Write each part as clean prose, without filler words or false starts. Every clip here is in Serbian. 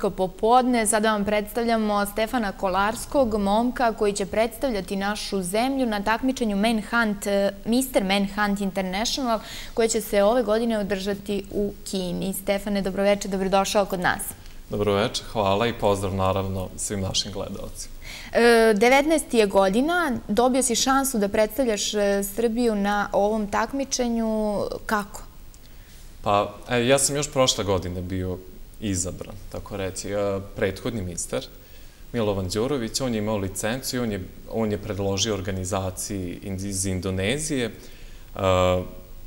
Popodne. Sada vam predstavljamo Stefana Kolarskog, momka koji će predstavljati našu zemlju na takmičenju Mr. Manhunt International, koje će se ove godine održati u Kini. Stefane, dobroveče, dobrodošao kod nas. Dobroveče, hvala i pozdrav naravno svim našim gledalcima. 19 je godina, dobio si šansu da predstavljaš Srbiju na ovom takmičenju. Kako? Pa, ja sam još prošle godine bio izabran, tako reći, prethodni mister, Milovan Đurović. On je imao licencu i on je predložio organizaciji iz Indonezije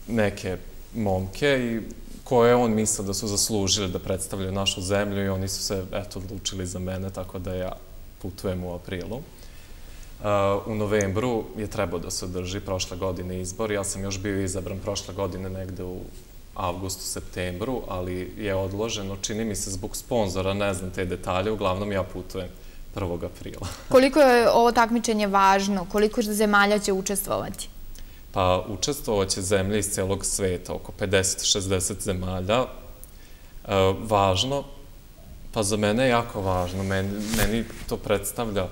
neke momke koje on misle da su zaslužili da predstavljaju našu zemlju i oni su se, odlučili za mene, tako da ja putujem u aprilu. U novembru je trebao da se održi prošle godine izbor. Ja sam još bio izabran prošle godine negde u avgustu, septembru, ali je odloženo, čini mi se, zbog sponzora, ne znam te detalje, uglavnom ja putujem 1. aprila. Koliko je ovo takmičenje važno? Koliko zemalja će učestvovati? Pa, učestvovaće zemlje iz celog sveta, oko 50-60 zemalja. Važno? Pa za mene je jako važno. Meni to predstavlja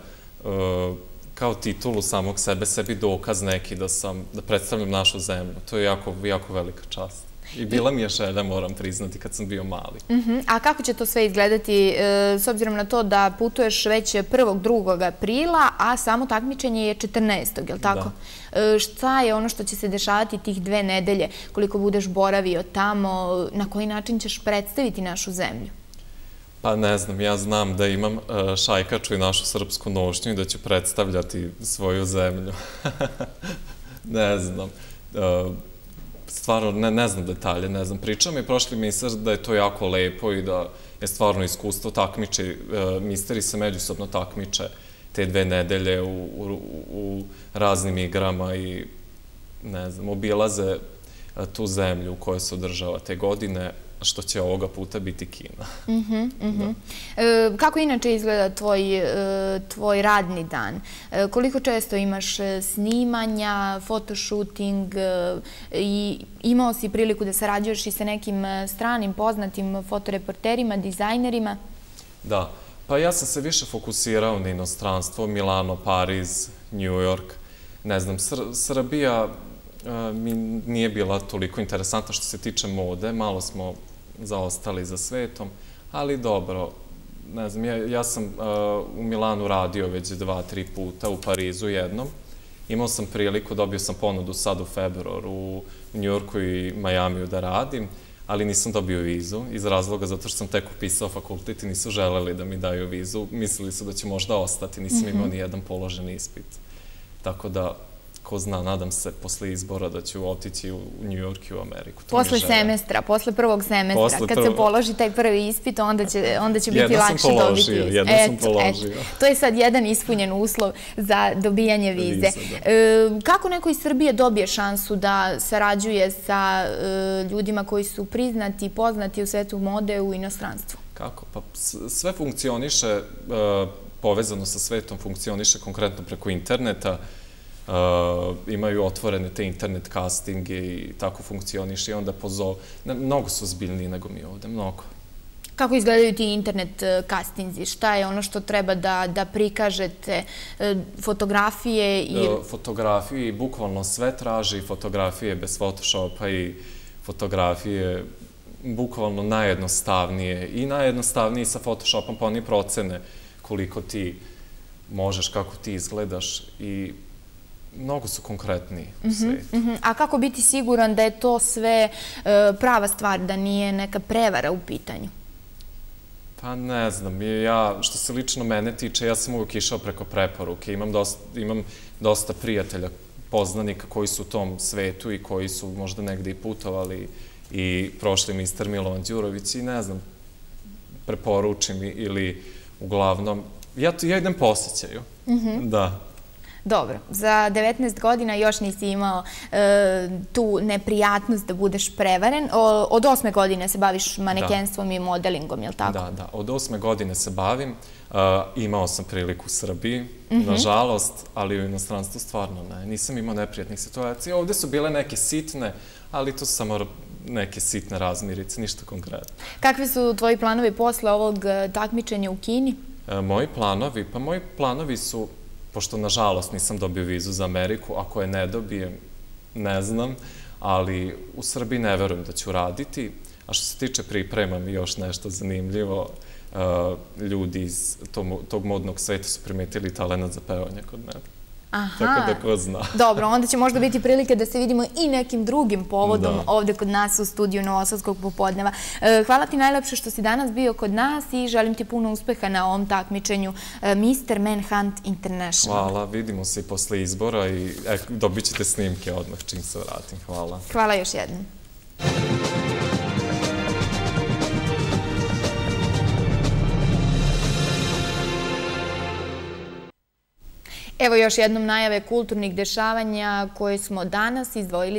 kao titulu samog sebe, sebi dokaz neki da predstavljam našu zemlju. To je jako velika čast. I bila mi je želja, moram priznati, kad sam bio mali. A kako će to sve izgledati, s obzirom na to da putuješ već 1. 2. aprila, a samo takmičenje je 14. je li tako? Šta je ono što će se dešavati tih 2 nedelje? Koliko budeš boravio tamo, na koji način ćeš predstaviti našu zemlju? Pa ne znam, ja znam da imam šajkaču i našu srpsku nošnju i da ću predstavljati svoju zemlju. Ne znam. Stvarno, ne znam detalje, ne znam. Pričao mi je prošli mister da je to jako lepo i da je stvarno iskustvo takmiče. Misteri se međusobno takmiče te 2 nedelje u raznim igrama i, ne znam, obilaze tu zemlju u kojoj se održava te godine, što će ovoga puta biti Kina. Kako inače izgleda tvoj radni dan? Koliko često imaš snimanja, fotoshooting i imao si priliku da sarađuješ i sa nekim stranim poznatim fotoreporterima, dizajnerima? Da, pa ja sam se više fokusirao na inostranstvo, Milano, Pariz, New York. Ne znam, Srbija mi nije bila toliko interesantna što se tiče mode, malo smo zaostali za svetom, ali dobro, ne znam, ja sam u Milanu radio već 2-3 puta, u Parizu jednom. Imao sam priliku, dobio sam ponudu sad u februaru u Njujorku i Majamiju da radim, ali nisam dobio vizu iz razloga zato što sam tek upisao fakultet i nisu želeli da mi daju vizu. Mislili su da će možda ostati, nisam imao ni jedan položen ispit. Tako da, ko zna, nadam se posle izbora da ću otići u New York i u Ameriku. Posle semestra, posle 1. semestra, kad se položi taj prvi ispit, onda će biti lakše dobiti vizu. Jedno sam položio. To je sad jedan ispunjen uslov za dobijanje vize. Kako neko iz Srbije dobije šansu da sarađuje sa ljudima koji su priznati i poznati u svetu mode u inostranstvu? Kako? Pa sve funkcioniše, povezano sa svetom, funkcioniše konkretno preko interneta. Imaju otvorene te internet castinge i tako funkcioniše i onda pozove. Mnogo su zbiljniji nego mi ovde, mnogo. Kako izgledaju ti internet castinzi? Šta je ono što treba da prikažete? Fotografije? Fotografije i bukvalno sve traži, fotografije bez Photoshopa i fotografije bukvalno najjednostavnije i najjednostavniji sa Photoshopom, pa oni procene koliko ti možeš, kako ti izgledaš i mnogo su konkretniji u svijetu. A kako biti siguran da je to sve prava stvar, da nije neka prevara u pitanju? Pa ne znam, što se lično mene tiče, ja sam uvijek išao preko preporuke. Imam dosta prijatelja, poznanika koji su u tom svetu i koji su možda negde i putovali i prošli mister Milovan Đurović i ne znam, preporučim ili uglavnom, ja idem po osjećaju, da. Dobro, za 19 godina još nisi imao tu neprijatnost da budeš prevaren. Od 8. godine se baviš manekenstvom i modelingom, je li tako? Da, od 8. godine se bavim. Imao sam priliku u Srbiji, nažalost, ali u inostranstvu stvarno ne. Nisam imao neprijatnih situacija. Ovde su bile neke sitne, ali to su samo neke sitne razmirice, ništa konkretno. Kakvi su tvoji planovi posle ovog takmičenja u Kini? Moji planovi su, pošto nažalost nisam dobio vizu za Ameriku, ako je ne dobijem, ne znam, ali u Srbiji ne verujem da ću raditi. A što se tiče priprema mi još nešto zanimljivo, ljudi iz tog modnog sveta su primetili talenat za pevanje kod mene. Tako da ko zna. Dobro, onda će možda biti prilike da se vidimo i nekim drugim povodom ovde kod nas u studiju Novosadskog popodneva. Hvala ti najlepše što si danas bio kod nas i želim ti puno uspeha na ovom takmičenju Mr. Manhunt International. Hvala, vidimo se i posle izbora i dobit ćete snimke odmah čim se vratim. Hvala. Hvala još jednom. Evo još jednom najave kulturnih dešavanja koje smo danas izdvojili